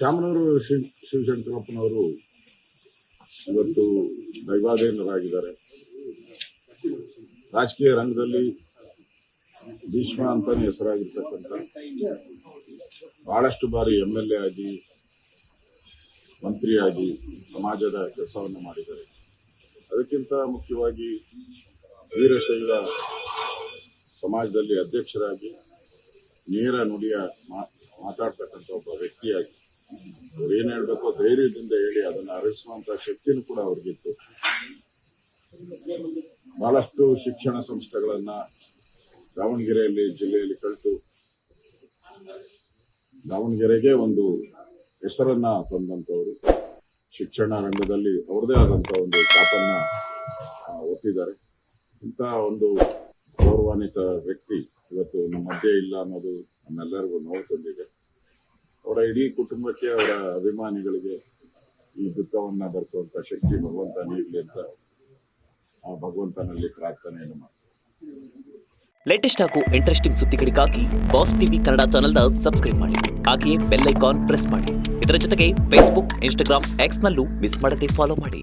ಶಾಮನೂರು ಶಿವಶಂಕರಪ್ಪನವರು ಇವತ್ತು ದೈವಾಧೀನರಾಗಿದ್ದಾರೆ. ರಾಜಕೀಯ ರಂಗದಲ್ಲಿ ಭೀಷ್ಮ ಅಂತಾನೆ ಹೆಸರಾಗಿರ್ತಕ್ಕಂಥ ಬಹಳಷ್ಟು ಬಾರಿ MLA ಆಗಿ ಮಂತ್ರಿಯಾಗಿ ಸಮಾಜದ ಕೆಲಸವನ್ನು ಮಾಡಿದ್ದಾರೆ. ಅದಕ್ಕಿಂತ ಮುಖ್ಯವಾಗಿ ವೀರಶೈವ ಸಮಾಜದಲ್ಲಿ ಅಧ್ಯಕ್ಷರಾಗಿ ನೇರ ನುಡಿಯ ಮಾತಾಡ್ತಕ್ಕಂಥ ಒಬ್ಬ ವ್ಯಕ್ತಿಯಾಗಿ ಅವ್ರು ಏನ್ ಹೇಳ್ಬೇಕೋ ಧೈರ್ಯದಿಂದ ಹೇಳಿ ಅದನ್ನು ಅರಿಸುವಂತ ಶಕ್ತಿನೂ ಕೂಡ ಅವ್ರಿಗಿತ್ತು. ಬಹಳಷ್ಟು ಶಿಕ್ಷಣ ಸಂಸ್ಥೆಗಳನ್ನ ದಾವಣಗೆರೆಯಲ್ಲಿ ಜಿಲ್ಲೆಯಲ್ಲಿ ಕಲಿತು ದಾವಣಗೆರೆಗೆ ಒಂದು ಹೆಸರನ್ನ ತಂದಂತವರು. ಶಿಕ್ಷಣ ರಂಗದಲ್ಲಿ ಅವ್ರದೇ ಆದಂತ ಒಂದು ಛಾಪನ್ನ ಒತ್ತಿದ್ದಾರೆ. ಇಂಥ ಒಂದು ಗೌರವಾನ್ವಿತ ವ್ಯಕ್ತಿ ಇವತ್ತು ನಮ್ಮ ಮಧ್ಯೆ ಇಲ್ಲ ಅನ್ನೋದು ನಮ್ಮೆಲ್ಲರಿಗೂ ನೋವು ತಂದಿದೆ. ಅವರ ಇಡೀ ಕುಟುಂಬಕ್ಕೆ, ಅವರ ಅಭಿಮಾನಿಗಳಿಗೆ ಈ ದುಃಖವನ್ನ ಭರಿಸುವಂತ ಶಕ್ತಿ ಭಗವಂತ ನೀಡಲಿ ಅಂತ ಆ ಭಗವಂತನಲ್ಲಿ ಪ್ರಾರ್ಥನೆಯನ್ನು ಮಾಡ್ತಾರೆ. ಲೇಟೆಸ್ಟ್ ಹಾಗೂ ಇಂಟ್ರೆಸ್ಟಿಂಗ್ ಸುದ್ದಿಗಳಿಗಾಗಿ ಬಾಸ್ ಟಿವಿ ಕನ್ನಡ ಚಾನೆಲ್ನ ಸಬ್ಸ್ಕ್ರೈಬ್ ಮಾಡಿ. ಹಾಗೆಯೇ ಬೆಲ್ ಐಕಾನ್ ಪ್ರೆಸ್ ಮಾಡಿ. ಇದರ ಜೊತೆಗೆ ಫೇಸ್ಬುಕ್, ಇನ್ಸ್ಟಾಗ್ರಾಮ್, ಎಕ್ಸ್ನಲ್ಲೂ ಮಿಸ್ ಮಾಡದೆ ಫಾಲೋ ಮಾಡಿ.